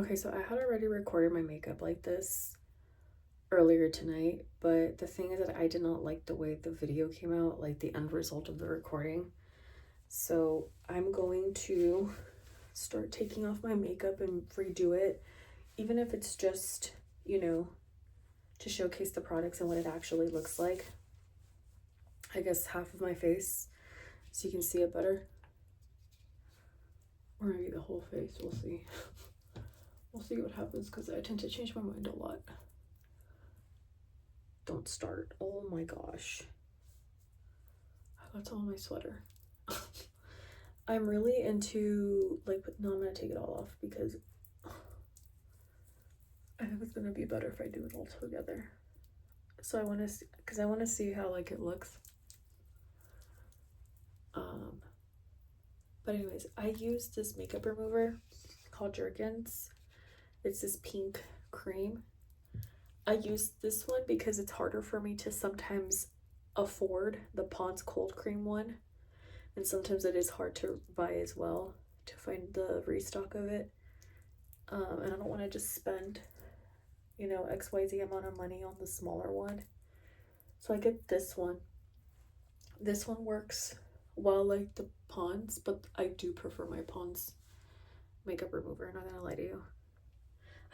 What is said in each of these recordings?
Okay, so I had already recorded my makeup like this earlier tonight, but the thing is that I did not like the way the video came out, like the end result of the recording. So I'm going to start taking off my makeup and redo it, even if it's just, you know, to showcase the products and what it actually looks like. I guess half of my face so you can see it better. Or maybe the whole face, we'll see. We'll see what happens because I tend to change my mind a lot. Don't start. Oh my gosh. That's all my sweater. I'm really into, like, no, I'm gonna take it all off because I think it's gonna be better if I do it all together. So I want to see, because I want to see how, like, it looks. But anyways, I use this makeup remover called Jergens. It's this pink cream. I use this one because it's harder for me to sometimes afford the Pond's cold cream one, and sometimes it is hard to buy as well, to find the restock of it. And I don't want to just spend, you know, XYZ amount of money on the smaller one. So I get this one. This one works well like the Pond's, but I do prefer my Pond's makeup remover, I'm not gonna lie to you.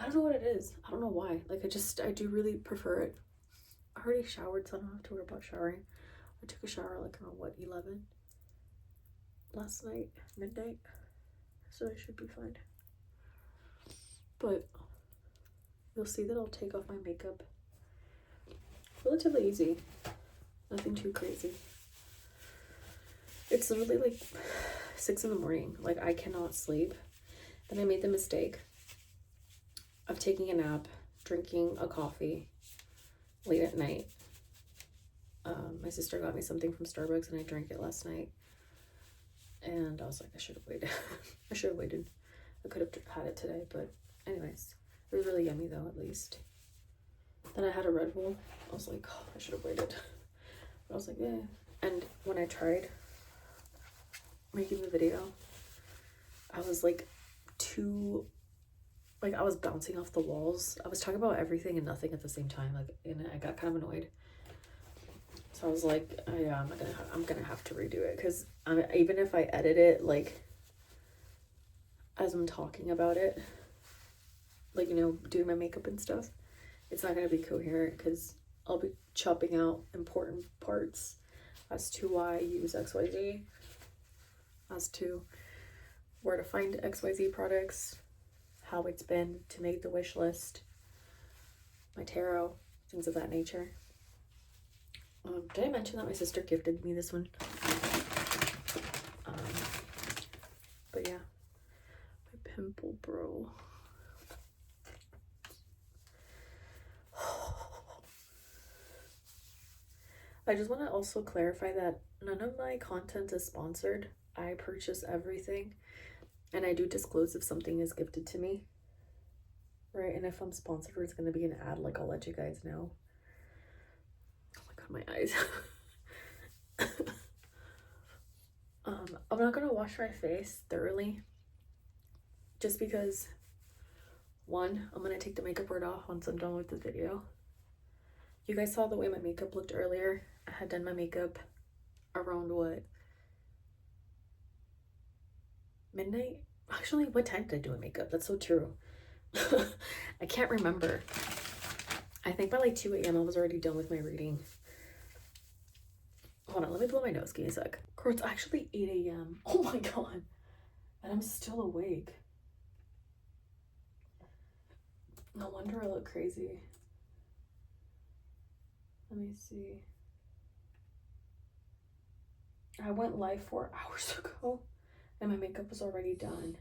I don't know what it is. I don't know why. Like, I do really prefer it. I already showered, so I don't have to worry about showering. I took a shower like around, what, 11? Last night, midnight. So I should be fine. But you'll see that I'll take off my makeup. Relatively easy. Nothing too crazy. It's literally like 6 in the morning. Like, I cannot sleep. Then I made the mistake of taking a nap, drinking a coffee late at night. My sister got me something from Starbucks and I drank it last night. And I was like, I should have waited. I should have waited. I could have had it today, but anyways. It was really yummy though, at least. Then I had a Red Bull. I was like, oh, I should have waited. But I was like, yeah. And when I tried making the video, I was like I was bouncing off the walls. I was talking about everything and nothing at the same time, like, and I got kind of annoyed. So I was like, yeah, I'm gonna have to redo it, because even if I edit it, like, as I'm talking about it, like, you know, doing my makeup and stuff, it's not gonna be coherent, because I'll be chopping out important parts as to why I use XYZ, as to where to find XYZ products, how it's been to make the wish list, my tarot, things of that nature. Did I mention that my sister gifted me this one? But yeah, my pimple bro. I just want to also clarify that none of my content is sponsored. I purchase everything, and I do disclose if something is gifted to me, right? And if I'm sponsored or it's going to be an ad, like, I'll let you guys know. Oh my god, my eyes. I'm not gonna wash my face thoroughly, just because, one, I'm gonna take the makeup right off once I'm done with the video. You guys saw the way my makeup looked earlier. I had done my makeup around, what, midnight? Actually, what time did I do my makeup? That's so true. I can't remember. I think by like 2 a.m. I was already done with my reading. Hold on, let me blow my nose. Give me a sec. Girl, it's actually 8 a.m. Oh my god. And I'm still awake. No wonder I look crazy. Let me see. I went live 4 hours ago and my makeup was already done.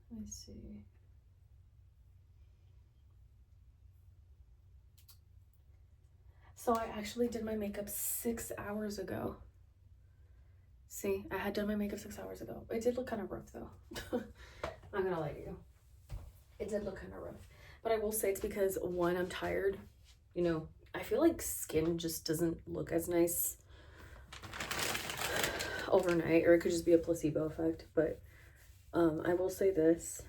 Let me see. So I actually did my makeup 6 hours ago. See, I had done my makeup 6 hours ago. It did look kind of rough though. I'm not gonna lie to you. It did look kind of rough. But I will say it's because, one, I'm tired. You know, I feel like skin just doesn't look as nice overnight, or it could just be a placebo effect. But I will say this.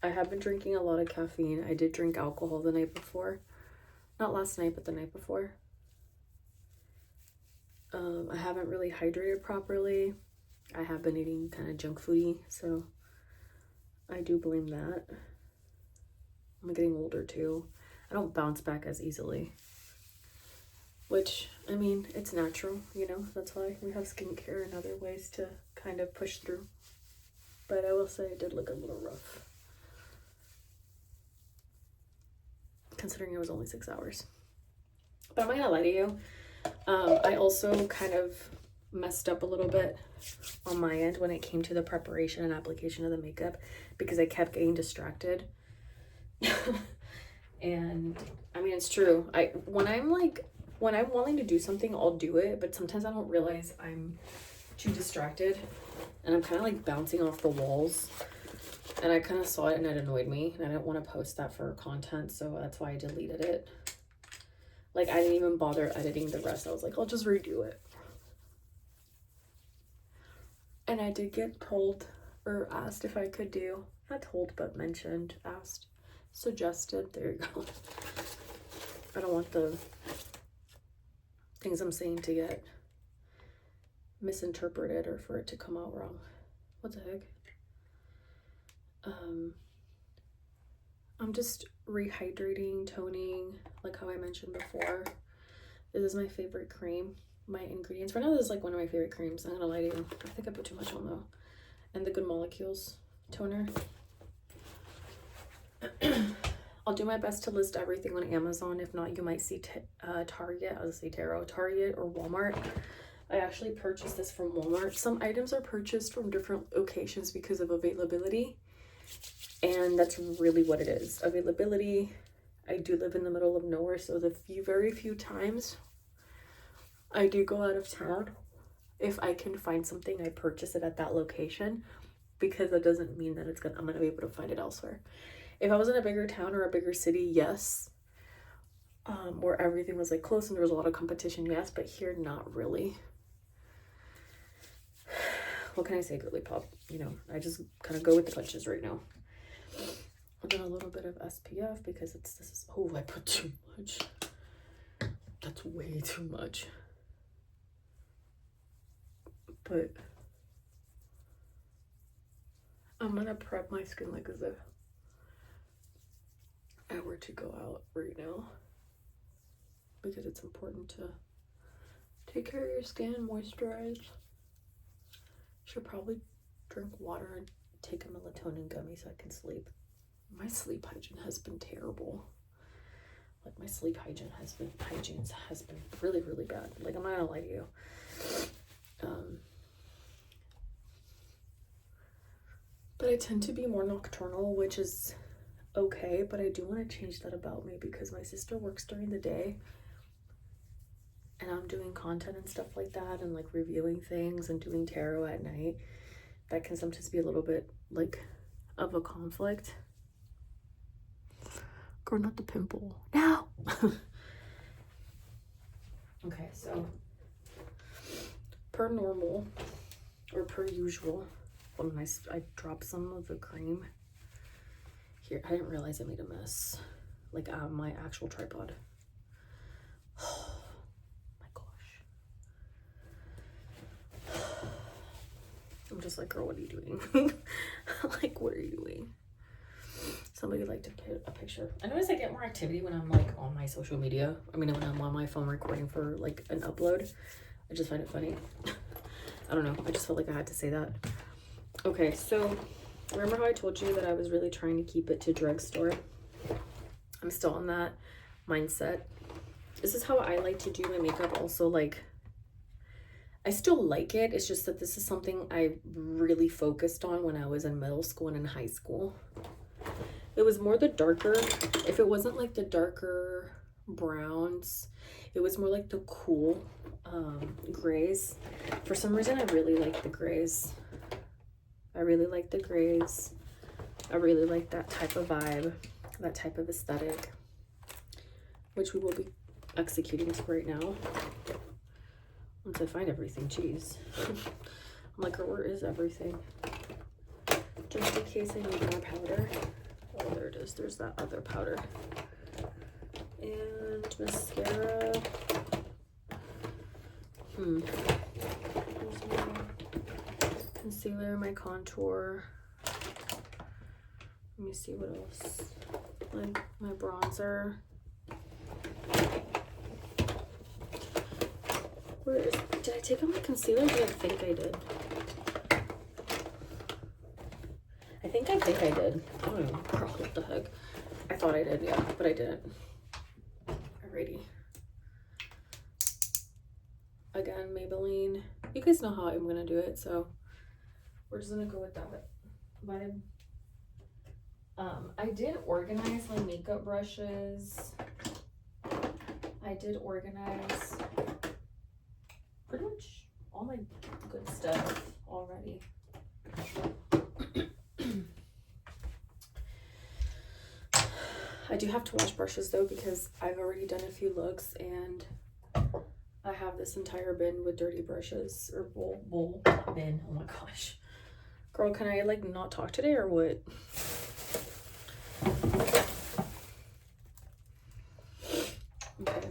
I have been drinking a lot of caffeine. I did drink alcohol the night before. Not last night, but the night before. I haven't really hydrated properly. I have been eating kind of junk foody, so I do blame that. I'm getting older too. I don't bounce back as easily. Which, I mean, it's natural, you know? That's why we have skincare and other ways to kind of push through. But I will say it did look a little rough, considering it was only 6 hours. But I'm not gonna lie to you. I also kind of messed up a little bit on my end when it came to the preparation and application of the makeup, because I kept getting distracted. And I mean, it's true. When I'm willing to do something, I'll do it, but sometimes I don't realize I'm too distracted and I'm kind of like bouncing off the walls, and I kind of saw it and it annoyed me, and I didn't want to post that for content, so that's why I deleted it. Like, I didn't even bother editing the rest. I was like, I'll just redo it. And I did get told or asked if I could do, not told, but mentioned, asked, suggested, there you go. I don't want the things I'm saying to get misinterpreted or for it to come out wrong. What the heck? I'm just rehydrating, toning, like how I mentioned before. This is my favorite cream. My ingredients right now, this is like one of my favorite creams. I'm not gonna lie to you. I think I put too much on though. And the Good Molecules toner. I'll do my best to list everything on Amazon. If not, you might see Target. I was gonna say Target or Walmart. I actually purchased this from Walmart. Some items are purchased from different locations because of availability. And that's really what it is. Availability. I do live in the middle of nowhere, so the very few times I do go out of town, if I can find something, I purchase it at that location, because that doesn't mean that I'm gonna be able to find it elsewhere. If I was in a bigger town or a bigger city, yes, where everything was like close and there was a lot of competition, yes, but here, not really. What can I say, girly pop? You know, I just kind of go with the punches right now. And then a little bit of SPF, because oh, I put too much. That's way too much. But I'm gonna prep my skin like as if I were to go out right now, because it's important to take care of your skin, moisturize. Should probably drink water and take a melatonin gummy so I can sleep. My sleep hygiene has been terrible. Like, my sleep hygiene has been really, really bad. Like, I'm not gonna lie to you. But I tend to be more nocturnal, which is okay, but I do want to change that about me, because my sister works during the day and I'm doing content and stuff like that, and like reviewing things and doing tarot at night. That can sometimes be a little bit like of a conflict. Girl, not the pimple. No. Okay, so per normal, or per usual, when I dropped some of the cream here. I didn't realize I made a mess, like on my actual tripod. Oh my gosh. I'm just like, girl, what are you doing? Like, what are you doing? Somebody liked to put a picture. I notice I get more activity when I'm like on my social media. I mean, when I'm on my phone recording for like an upload. I just find it funny. I don't know. I just felt like I had to say that. Okay, so remember how I told you that I was really trying to keep it to drugstore? I'm still on that mindset. This is how I like to do my makeup also. Like, I still like it. It's just that this is something I really focused on when I was in middle school and in high school. It was more the darker, if it wasn't like the darker browns, it was more like the cool grays. For some reason, I really like the grays. I really like the grays. I really like that type of vibe, that type of aesthetic, which we will be executing right now. Once I find everything, jeez. I'm like, where is everything? Just in case I need more powder. Oh, there it is. There's that other powder. And mascara. There's my concealer, my contour. Let me see what else. My bronzer. Where is, did I take out my concealer? I didn't think I did. I think I did. I don't know. Girl, what the heck? I thought I did, yeah, but I didn't. Alrighty. Again, Maybelline. You guys know how I'm gonna do it, so we're just gonna go with that vibe. I did organize my makeup brushes. I did organize pretty much all my good stuff already. I do have to wash brushes though because I've already done a few looks and I have this entire bin with dirty brushes, or bowl, not bin. Oh my gosh. Girl, can I like not talk today or what? Okay.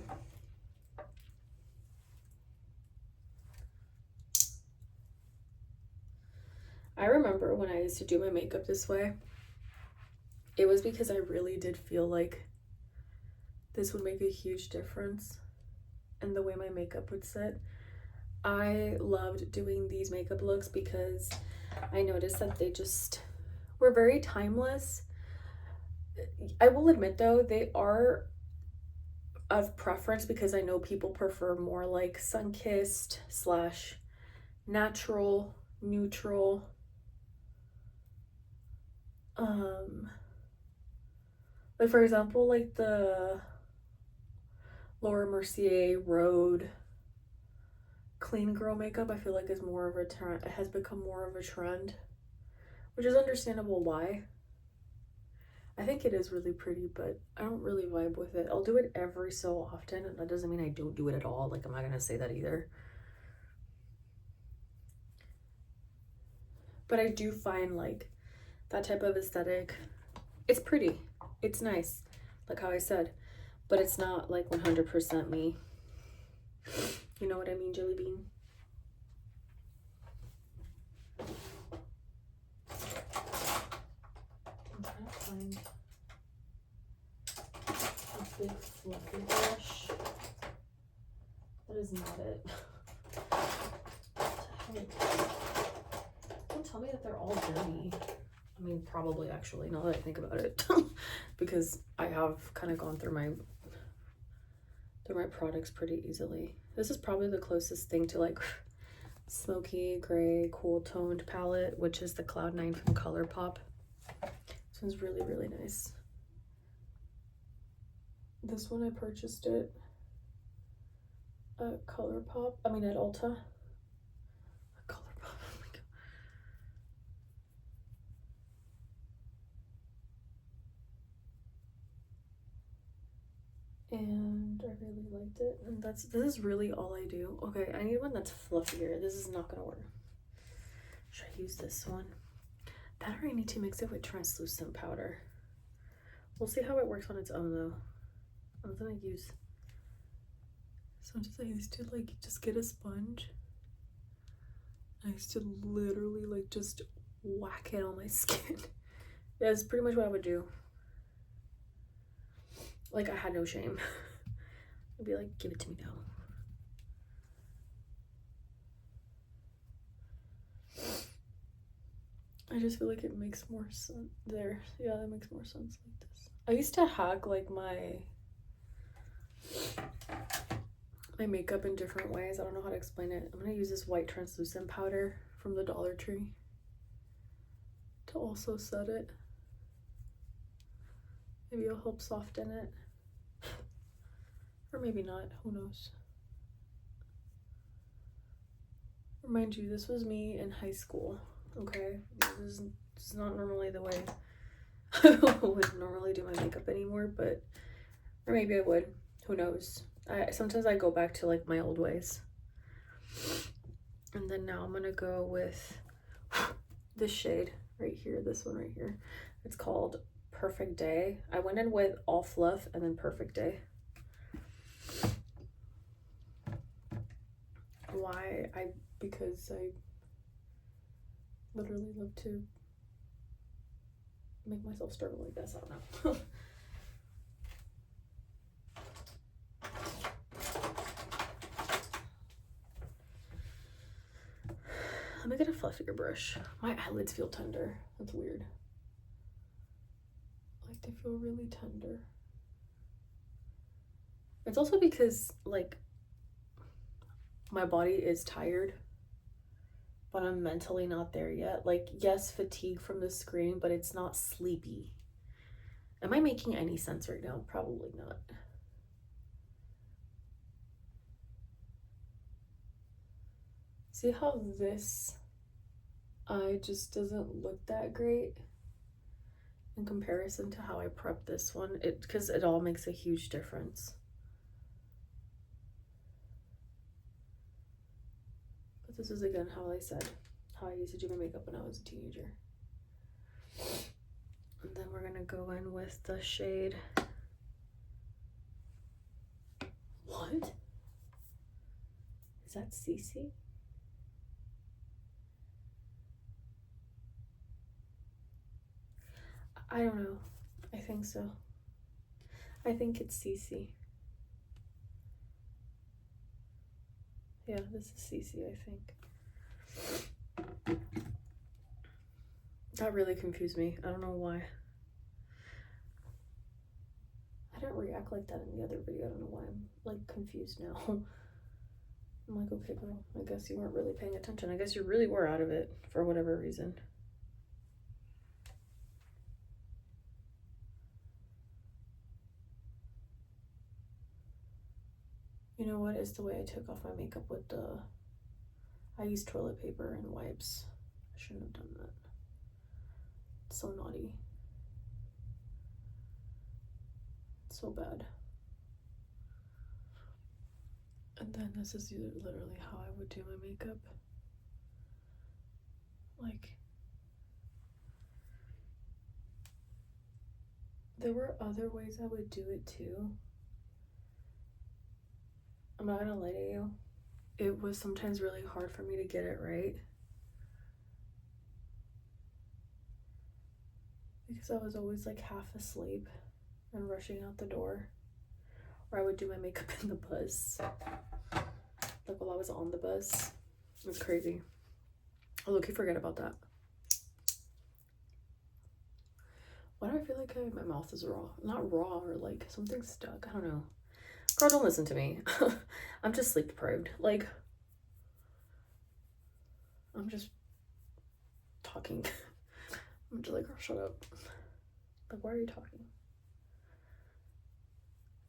I remember when I used to do my makeup this way, it was because I really did feel like this would make a huge difference in the way my makeup would sit. I loved doing these makeup looks because I noticed that they just were very timeless. I will admit though, they are of preference because I know people prefer more like sun-kissed / natural, neutral. Like for example, like the Laura Mercier Road clean girl makeup, I feel like is more of a trend. It has become more of a trend, which is understandable why. I think it is really pretty, but I don't really vibe with it. I'll do it every so often, and that doesn't mean I don't do it at all. Like, I'm not gonna say that either. But I do find like that type of aesthetic, it's pretty, it's nice, like how I said, but it's not like 100% me. You know what I mean, Jelly Bean? I'm trying to find a big fluffy brush. That is not it. Don't tell me that they're all dirty. I mean, probably actually, now that I think about it, because I have kind of gone through my products pretty easily. This is probably the closest thing to like smoky gray cool toned palette, which is the Cloud 9 from Colourpop. This one's really, really nice. This one I purchased it at Colourpop, I mean at Ulta. Colourpop, oh my god. And I really liked it, and this is really all I do. Okay, I need one that's fluffier. This is not gonna work. Should I use this one? That, or I need to mix it with translucent powder. We'll see how it works on its own though. I'm gonna use, sometimes I used to like just get a sponge. I used to literally like just whack it on my skin. Yeah, that's pretty much what I would do. Like, I had no shame. I'd be like, give it to me now. I just feel like it makes more sense there. Yeah, that makes more sense like this. I used to hack like my makeup in different ways. I don't know how to explain it. I'm gonna use this white translucent powder from the Dollar Tree to also set it. Maybe it'll help soften it. Or maybe not, who knows. Remind you, this was me in high school, okay? This is not normally the way I would normally do my makeup anymore, but, or maybe I would, who knows. Sometimes I go back to like my old ways. And then now I'm gonna go with this shade right here, this one right here. It's called Perfect Day. I went in with All Fluff and then Perfect Day. Why? Because I literally love to make myself struggle like this. I don't know. Let me get a fluffier brush. My eyelids feel tender. That's weird. Like, they feel really tender. It's also because, like, my body is tired, but I'm mentally not there yet. Like, yes, fatigue from the screen, but it's not sleepy. Am I making any sense right now? Probably not. See how this eye just doesn't look that great in comparison to how I prep this one? Because it all makes a huge difference. But this is again how I said, how I used to do my makeup when I was a teenager. And then we're gonna go in with the shade. What? Is that CC? I don't know. I think so. I think it's CC. Yeah, this is CC, I think. That really confused me. I don't know why. I didn't react like that in the other video. I don't know why I'm like confused now. I'm like, okay, girl, I guess you weren't really paying attention. I guess you really were out of it for whatever reason. You know what is the way I took off my makeup with I used toilet paper and wipes. I shouldn't have done that. It's so naughty. It's so bad. And then this is literally how I would do my makeup. Like, there were other ways I would do it too. I'm not gonna lie to you. It was sometimes really hard for me to get it right. Because I was always like half asleep and rushing out the door. Or I would do my makeup in the bus. Like while I was on the bus. It was crazy. Oh, look, you forget about that. Why do I feel like my mouth is raw? Not raw, or like something stuck. I don't know. Girl, don't listen to me. I'm just sleep deprived. Like, I'm just talking. I'm just like, girl, shut up. Like, why are you talking?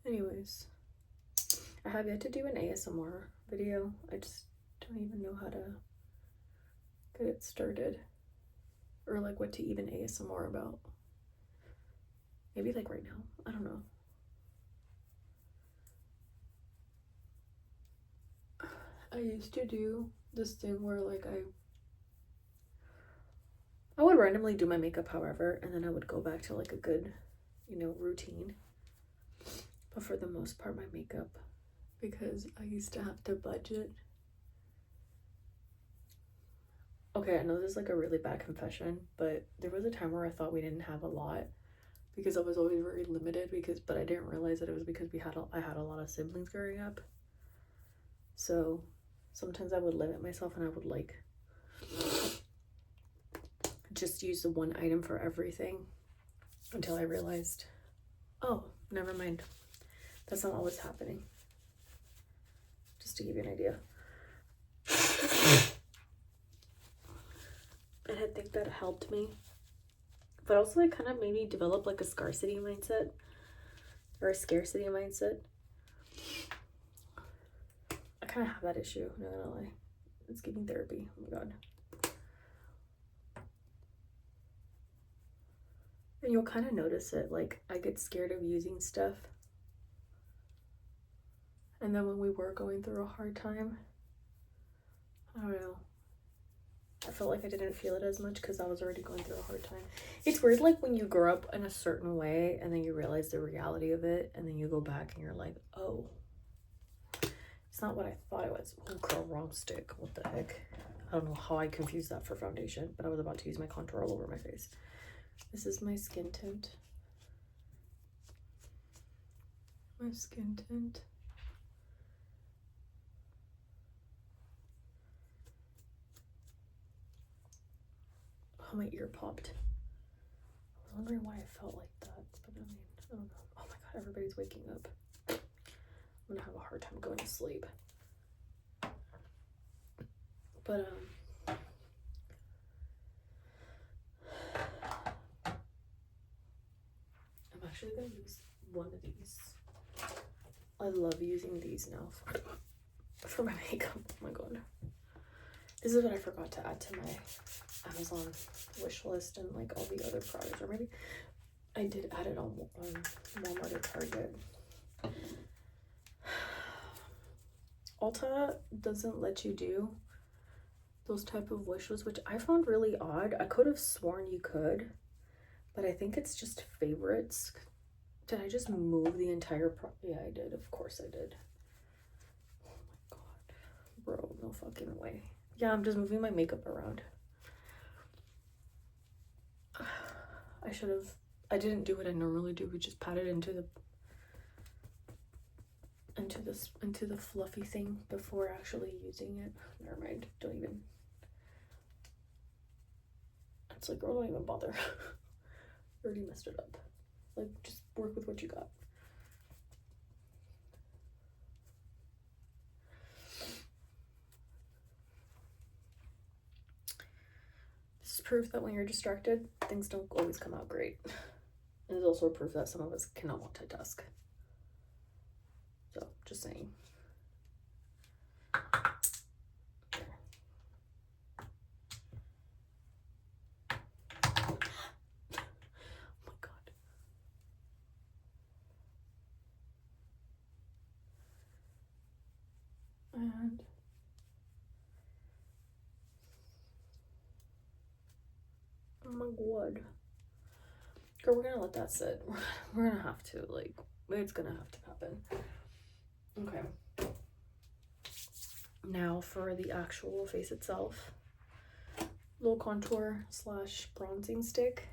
Anyways, I have yet to do an ASMR video. I just don't even know how to get it started. Or like what to even ASMR about. Maybe like right now. I don't know. I used to do this thing where like I would randomly do my makeup, however, and then I would go back to like a good, you know, routine. But for the most part, my makeup, because I used to have to budget. Okay, I know this is like a really bad confession, but there was a time where I thought we didn't have a lot because I was always very limited but I didn't realize that it was because I had a lot of siblings growing up. So sometimes I would limit myself and I would like just use the one item for everything until I realized, oh, never mind. That's not what was happening. Just to give you an idea. And I think that helped me. But also it kind of made me develop like a scarcity mindset or a scarcity mindset. I kind of have that issue, not gonna lie. It's giving therapy. Oh my god. And you'll kind of notice it. Like, I get scared of using stuff. And then when we were going through a hard time, I don't know. I felt like I didn't feel it as much because I was already going through a hard time. It's weird, like when you grow up in a certain way and then you realize the reality of it, and then you go back and you're like, oh, it's not what I thought it was. Oh girl, wrong stick. What the heck? I don't know how I confused that for foundation, but I was about to use my contour all over my face. This is my skin tint. My skin tint. Oh, my ear popped. I was wondering why I felt like that, but I mean, I don't know. Oh my god, everybody's waking up. I'm gonna have a hard time going to sleep. But I'm actually gonna use one of these. I love using these now for my makeup. Oh my god. This is what I forgot to add to my Amazon wish list and like all the other products, or maybe I did add it on Walmart or Target. Ulta doesn't let you do those type of wishes, which I found really odd. I could have sworn you could, but I think it's just favorites. Did I just move the entire yeah, I did. Of course I did. Oh my god. Bro, no fucking way. Yeah, I'm just moving my makeup around. I didn't do what I normally do. We just pat it into the fluffy thing before actually using it. Never mind. Don't even. It's like, girl, don't even bother. Already messed it up. Like, just work with what you got. This is proof that when you're distracted, things don't always come out great. And it's also proof that some of us cannot multitask. So, just saying. And oh my god, girl, we're gonna let that sit. We're gonna have to, like, it's gonna have to happen. Okay, now for the actual face itself, little contour slash bronzing stick.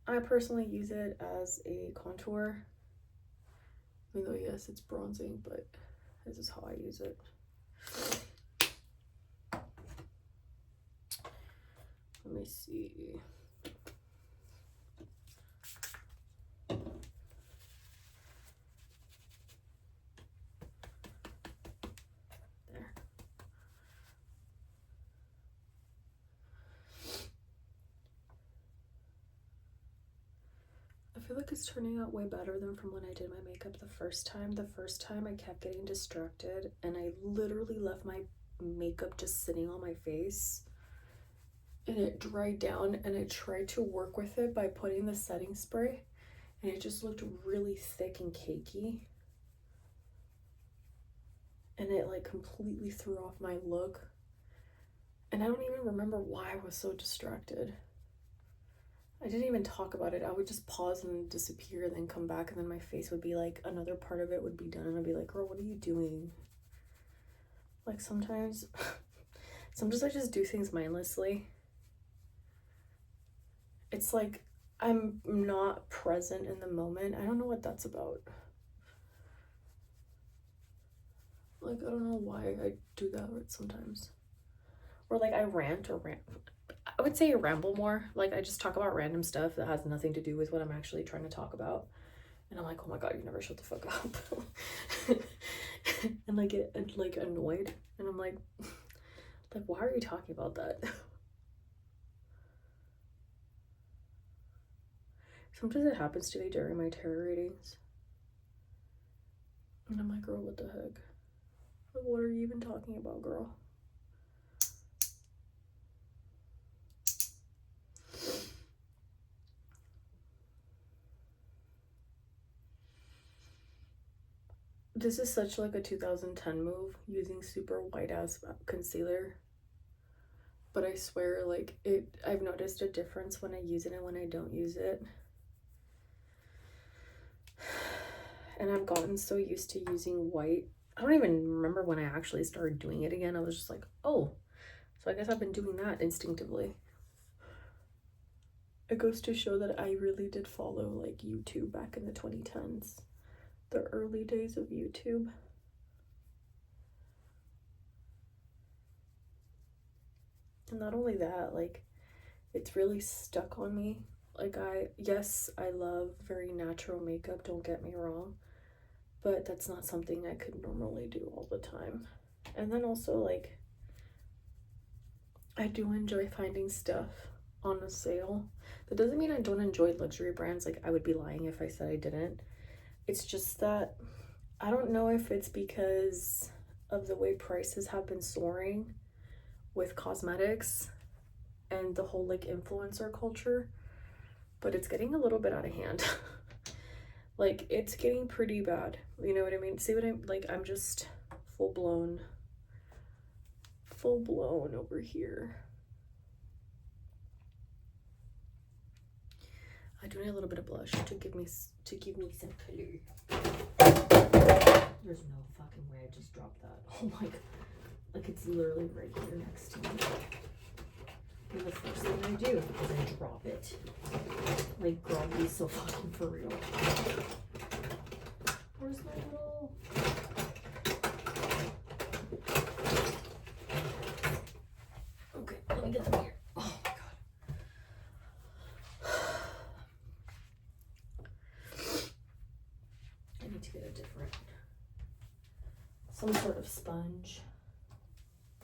I personally use it as a contour, even though yes, it's bronzing, but this is how I use it. Let me see. There. I feel like it's turning out way better than from when I did my makeup the first time. The first time I kept getting distracted and I literally left my makeup just sitting on my face and it dried down, and I tried to work with it by putting the setting spray and it just looked really thick and cakey, and it like completely threw off my look, and I don't even remember why I was so distracted. I didn't even talk about it. I would just pause and disappear and then come back, and then my face would be like, another part of it would be done, and I'd be like, girl, what are you doing? Like sometimes I just do things mindlessly. It's like I'm not present in the moment. I don't know what that's about. Like, I don't know why I do that sometimes. Or like I rant. I would say I ramble more. Like I just talk about random stuff that has nothing to do with what I'm actually trying to talk about. And I'm like, oh my god, you never shut the fuck up. And I get like annoyed. And I'm like, why are you talking about that? Sometimes it happens to me during my tarot readings. And I'm like, girl, what the heck? Like, what are you even talking about, girl? This is such like a 2010 move, using super white ass concealer. But I swear, like, I've noticed a difference when I use it and when I don't use it. And I've gotten so used to using white. I don't even remember when I actually started doing it again. I was just like, oh, so I guess I've been doing that instinctively. It goes to show that I really did follow like YouTube back in the 2010s. The early days of YouTube. And not only that, like, it's really stuck on me. Like, yes, I love very natural makeup, don't get me wrong, but that's not something I could normally do all the time. And then also, like, I do enjoy finding stuff on a sale. That doesn't mean I don't enjoy luxury brands. Like, I would be lying if I said I didn't. It's just that I don't know if it's because of the way prices have been soaring with cosmetics and the whole like influencer culture, but it's getting a little bit out of hand. Like, it's getting pretty bad. You know what I mean? See what I'm like? I'm just full blown over here. I do need a little bit of blush to give me some color. There's no fucking way I just dropped that. Oh my god. Like, it's literally right here next to me. And the first thing I do is I drop it. Like, girl, be so fucking for real. Where's my little... Okay, let me get them here. Oh my god. I need to get a different... some sort of sponge.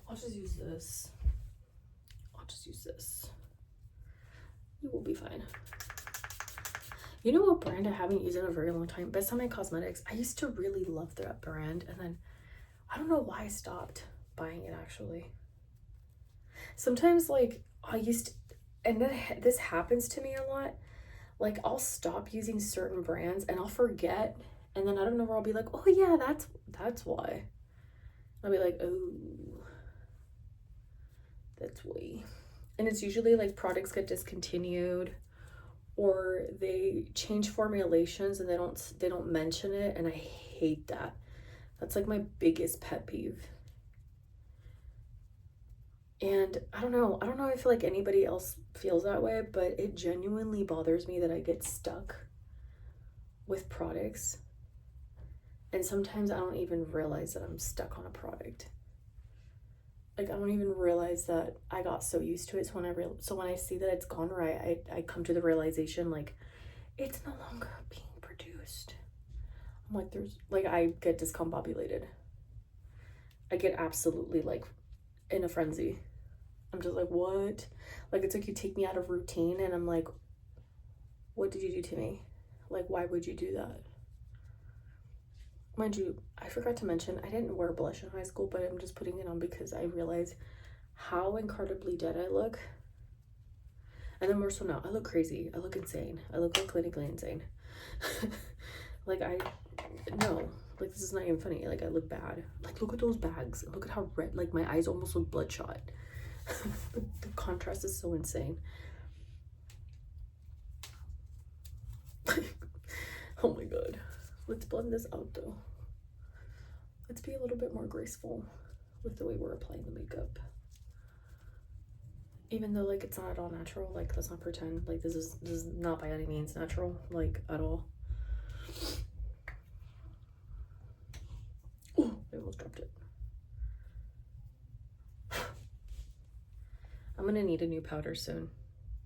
I'll just use this. You will be fine. You know what brand I haven't used in a very long time? Best Time Cosmetics. I used to really love that brand, and then I don't know why I stopped buying it actually. Sometimes, like, and then this happens to me a lot. Like, I'll stop using certain brands and I'll forget, and then I don't know where I'll be like, oh yeah, that's why. I'll be like, oh, that's why. And it's usually like products get discontinued or they change formulations and they don't mention it, and I hate that. That's like my biggest pet peeve. And I don't know if like anybody else feels that way, but it genuinely bothers me that I get stuck with products. And sometimes I don't even realize that I'm stuck on a product. Like, I don't even realize that I got so used to it. So when I see that it's gone, or I come to the realization, like, it's no longer being produced. I'm like, I get discombobulated. I get absolutely, like, in a frenzy. I'm just like, what? Like, it's like you take me out of routine, and I'm like, what did you do to me? Like, why would you do that? Mind you, I forgot to mention, I didn't wear blush in high school, but I'm just putting it on because I realized how incredibly dead I look. And then more so now, I look crazy. I look insane. I look like clinically insane. Like, no, like, this is not even funny. Like, I look bad. Like, look at those bags. Look at how red, like, my eyes almost look bloodshot. The contrast is so insane. Oh my god. Let's blend this out though. Let's be a little bit more graceful with the way we're applying the makeup. Even though, like, it's not at all natural. Like, let's not pretend. Like, this is not by any means natural, like, at all. Oh, I almost dropped it. I'm gonna need a new powder soon.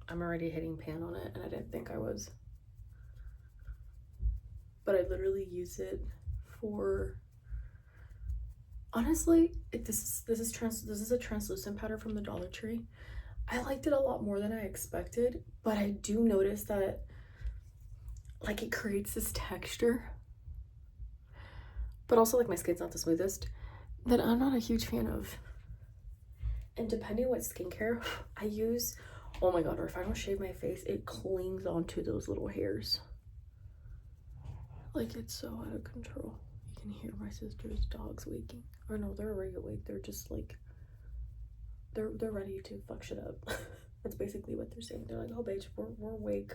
I'm already hitting pan on it, and I didn't think I was. But I literally use it for, honestly, this is a translucent powder from the Dollar Tree. I liked it a lot more than I expected, but I do notice that, like, it creates this texture, but also, like, my skin's not the smoothest, that I'm not a huge fan of. And depending what skincare I use, oh my god, or if I don't shave my face, it clings onto those little hairs. Like, it's so out of control. You can hear my sister's dogs waking. Or no, they're already awake. They're just like, they're ready to fuck shit up. That's basically what they're saying. They're like, oh bitch, we're awake.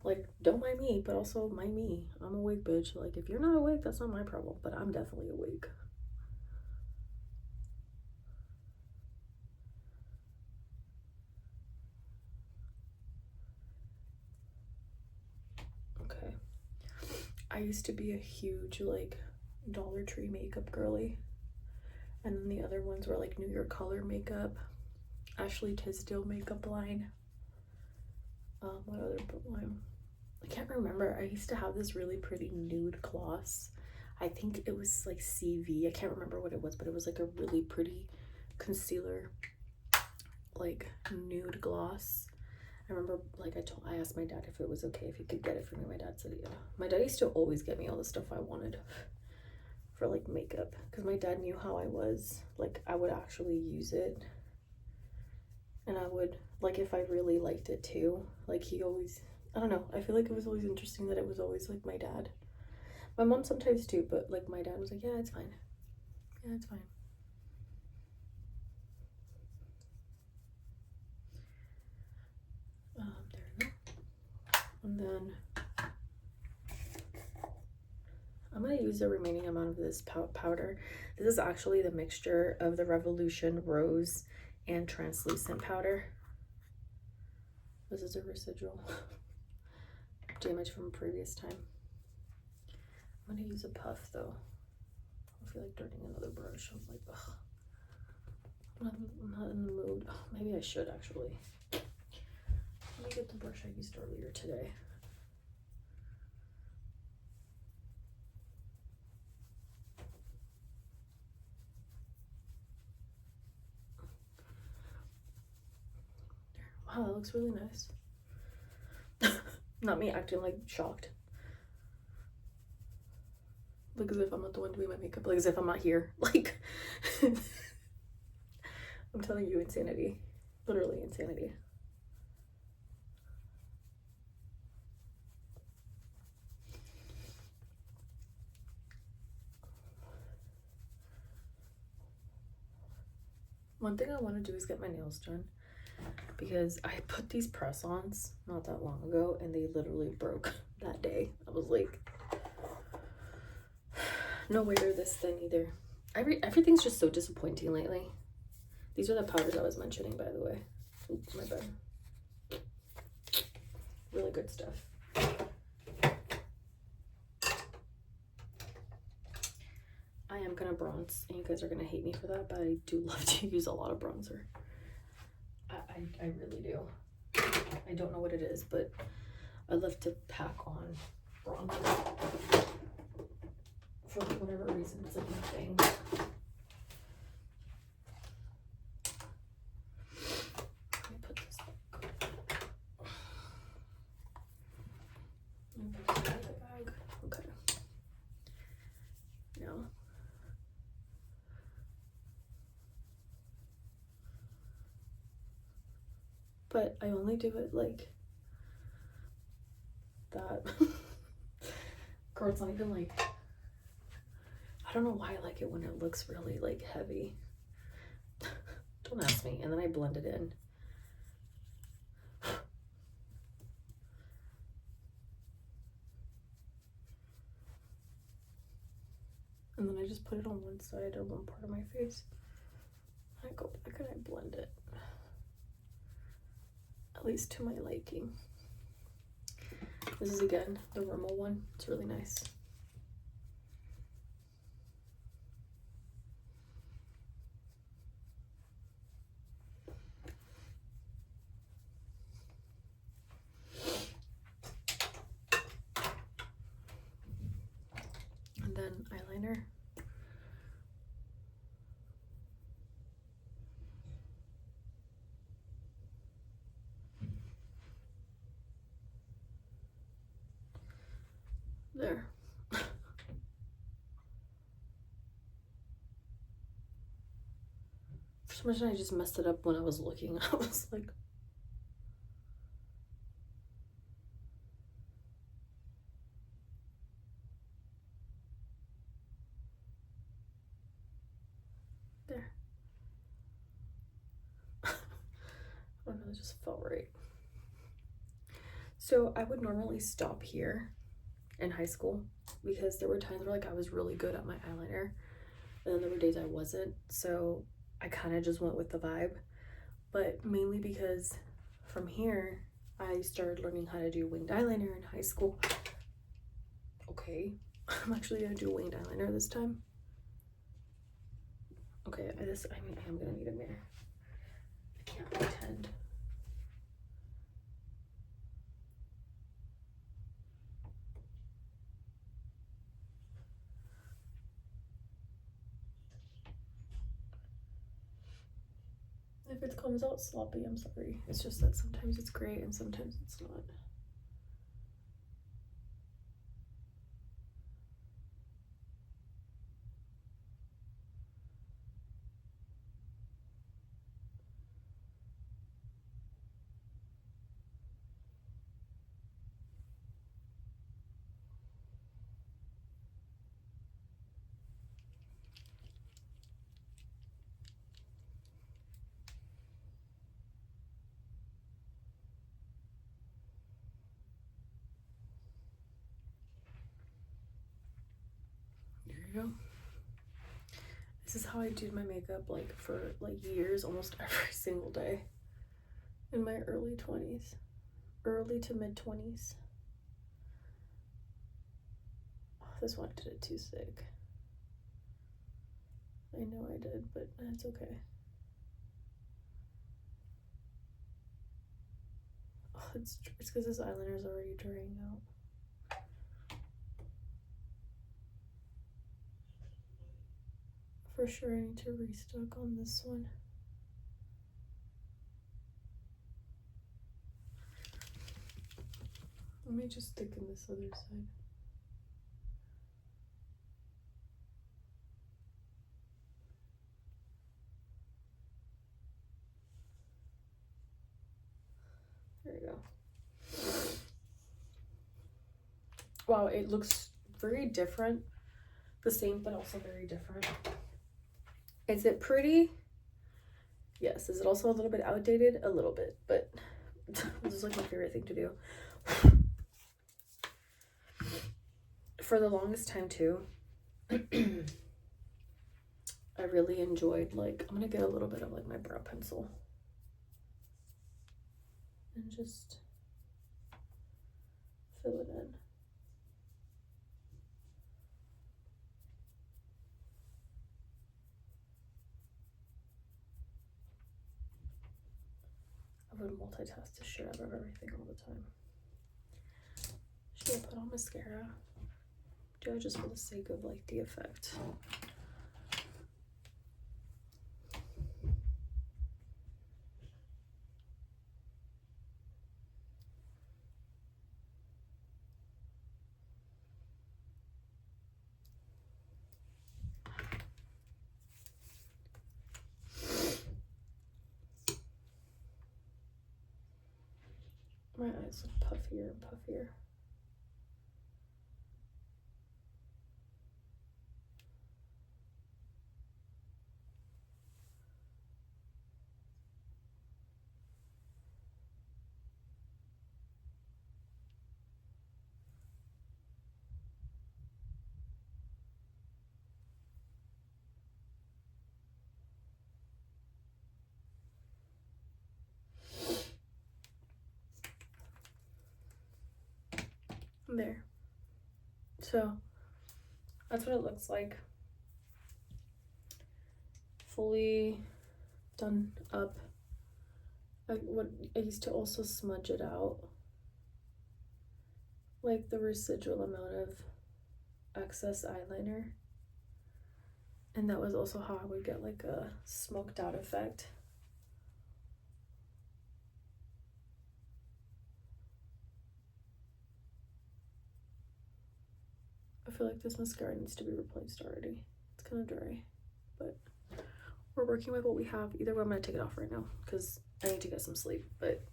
Like, don't mind me, but also mind me. I'm awake, bitch. Like, if you're not awake, that's not my problem, but I'm definitely awake. Okay. I used to be a huge, like, Dollar Tree makeup girly. And then the other ones were, like, New York Color makeup, Ashley Tisdale makeup line. What other line? I can't remember. I used to have this really pretty nude gloss. I think it was like CV. I can't remember what it was, but it was like a really pretty concealer, like nude gloss. I remember, like, I asked my dad if it was okay if he could get it for me. My dad said yeah. My dad used to always get me all the stuff I wanted for like makeup, because my dad knew how I was. Like, I would actually use it, and I would, like, if I really liked it too, like, he always, I don't know, I feel like it was always interesting that it was always like my dad. My mom sometimes too, but like my dad was like, yeah, it's fine. Yeah, it's fine. There we go. And then I'm gonna use the remaining amount of this powder. This is actually the mixture of the Revolution Rose and Translucent powder. This is a residual damage from a previous time. I'm gonna use a puff though. I feel like turning another brush. I'm like, ugh. I'm not in the mood. Oh, maybe I should actually. Let me get the brush I used earlier today. Wow, that looks really nice. Not me acting like shocked. Like as if I'm not the one doing my makeup. Like as if I'm not here. Like, I'm telling you, insanity. Literally insanity. One thing I want to do is get my nails done, because I put these press-ons not that long ago and they literally broke that day. I was like, no way they're this thin either. Everything's just so disappointing lately. These are the powders I was mentioning, by the way. Oops, my bad. Really good stuff. I am gonna bronze, and you guys are gonna hate me for that, but I do love to use a lot of bronzer. I really do. I don't know what it is, but I love to pack on bronzer. For whatever reason, it's like my thing. Let me put this back. Bag. Okay. Now. But I only do it like that. Girl, it's not even like, I don't know why I like it when it looks really like heavy. Don't ask me. And then I blend it in. And then I just put it on one side or one part of my face. I go back and I blend it. At least to my liking. This is again the Rimmel one. It's really nice. And then eyeliner. There. For some reason I just messed it up when I was looking. I was like, It just felt right. So I would normally stop here in high school because there were times where like I was really good at my eyeliner and then there were days I wasn't, so I kind of just went with the vibe. But mainly because from here I started learning how to do winged eyeliner in high school. Okay, I'm actually gonna do winged eyeliner this time. Okay, I am gonna need a mirror. I can't pretend. If it comes out sloppy, I'm sorry. It's just that sometimes it's great and sometimes it's not. There you go. This is how I do my makeup like for like years, almost every single day in my early 20s, early to mid 20s. Oh, this one did it too thick. I know I did, but that's okay. Oh, it's because this eyeliner is already drying out. For sure I need to restock on this one. Let me just stick in this other side. There we go. Wow, it looks very different. The same, but also very different. Is it pretty? Yes. Is it also a little bit outdated? A little bit, but this is like my favorite thing to do. For the longest time too, I really enjoyed, like, I'm gonna get a little bit of like my brow pencil and just fill it in. I would multitask the shit out of everything all the time. Should I put on mascara? Do I just for the sake of like the effect? My eyes look puffier and puffier. There. So that's what it looks like. Fully done up. I used to also smudge it out, like the residual amount of excess eyeliner, and that was also how I would get like a smoked out effect. I feel like this mascara needs to be replaced already. It's kind of dry, but we're working with what we have. Either way, I'm gonna take it off right now because I need to get some sleep, but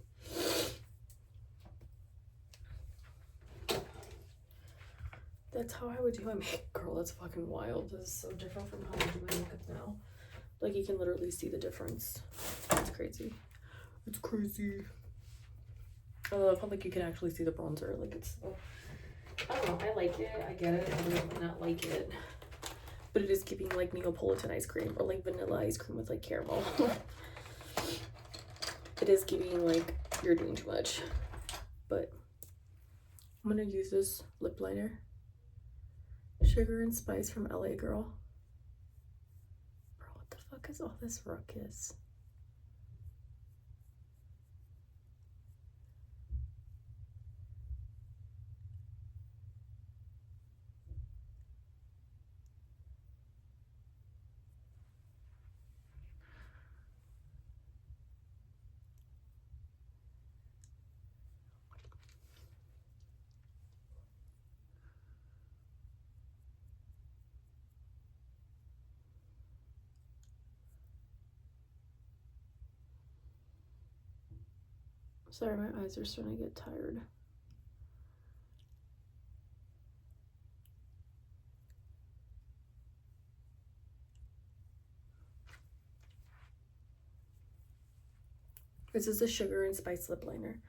that's how I would do my makeup. Girl, that's fucking wild. This is so different from how I do my makeup now. Like, you can literally see the difference. It's crazy. It's crazy. I love how like you can actually see the bronzer. Like it's, I don't know, I like it, I get it, I don't not like it. But it is giving like Neapolitan ice cream or like vanilla ice cream with like caramel. It is giving like you're doing too much. But I'm gonna use this lip liner. Sugar and Spice from LA Girl. Bro, what the fuck is all this ruckus? Sorry, my eyes are starting to get tired. This is the Sugar and Spice lip liner.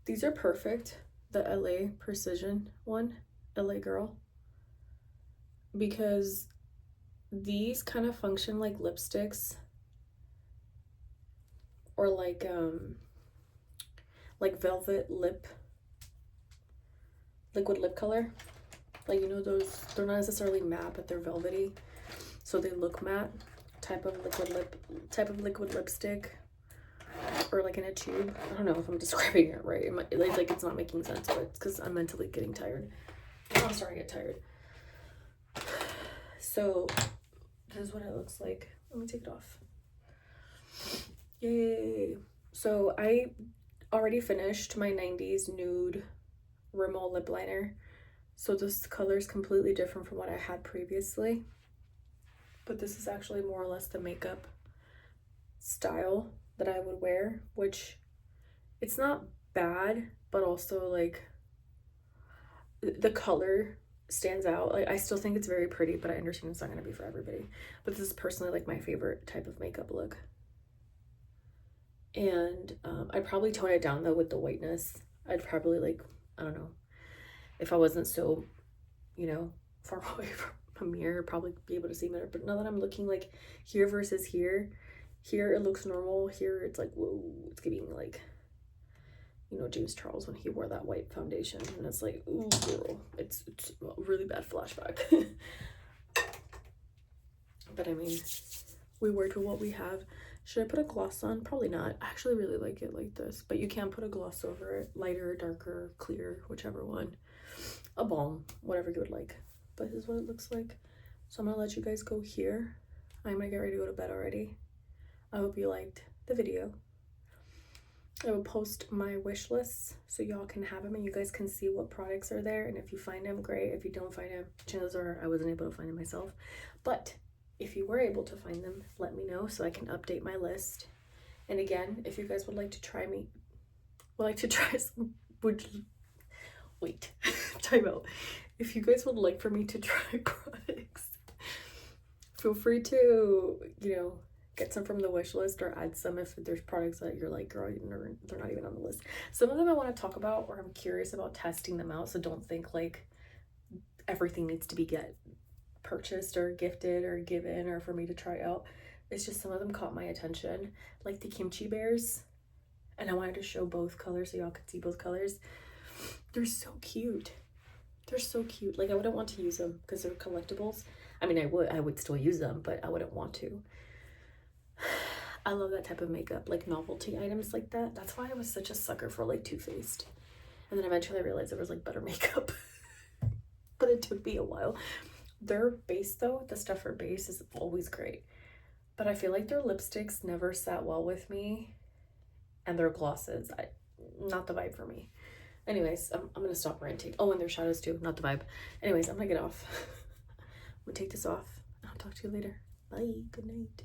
These are perfect. The LA Precision one, LA Girl. Because these kind of function like lipsticks. Or like velvet lip, liquid lip color. Like, you know, those, they're not necessarily matte, but they're velvety. So they look matte. Type of liquid lipstick. Or like in a tube. I don't know if I'm describing it right. It might, like it's not making sense, but it's because I'm mentally getting tired. I'm starting to get tired. So this is what it looks like. Let me take it off. Yay. So I already finished my 90s nude Rimmel lip liner. So this color is completely different from what I had previously. But this is actually more or less the makeup style that I would wear, which it's not bad, but also like the color stands out. Like I still think it's very pretty, but I understand it's not going to be for everybody. But this is personally like my favorite type of makeup look. And I'd probably tone it down though with the whiteness. I'd probably like, I don't know, if I wasn't so, you know, far away from a mirror, probably be able to see better. But now that I'm looking like here versus here it looks normal. Here it's like, whoa, it's giving like, you know, James Charles when he wore that white foundation, and it's like, ooh, girl, it's a really bad flashback. But I mean, we work with what we have. Should I put a gloss on? Probably not. I actually really like it like this, but you can put a gloss over it, lighter, darker, clear, whichever one. A balm, whatever you would like. But this is what it looks like. So I'm gonna let you guys go here. I'm gonna get ready to go to bed already. I hope you liked the video. I will post my wish lists so y'all can have them and you guys can see what products are there. And if you find them, great. If you don't find them, chances are I wasn't able to find them myself. But if you were able to find them, let me know so I can update my list. And again, if you guys would like to try some, wait, time out. If you guys would like for me to try products, feel free to, you know, get some from the wish list or add some if there's products that you're like, girl, they're not even on the list. Some of them I want to talk about or I'm curious about testing them out, so don't think like everything needs to be purchased or gifted or given or for me to try out. It's just some of them caught my attention, like the kimchi bears, and I wanted to show both colors so y'all could see both colors. They're so cute. They're so cute. Like I wouldn't want to use them because they're collectibles. I mean, I would still use them, but I wouldn't want to. I love that type of makeup, like novelty items like that. That's why I was such a sucker for like Too Faced. And then eventually I realized there was like better makeup. But it took me a while. Their base though, the stuff for base is always great. But I feel like their lipsticks never sat well with me. And their glosses, not the vibe for me. Anyways, I'm gonna stop ranting. Oh, and their shadows too, not the vibe. Anyways, I'm gonna get off. I'm gonna take this off. I'll talk to you later. Bye, good night.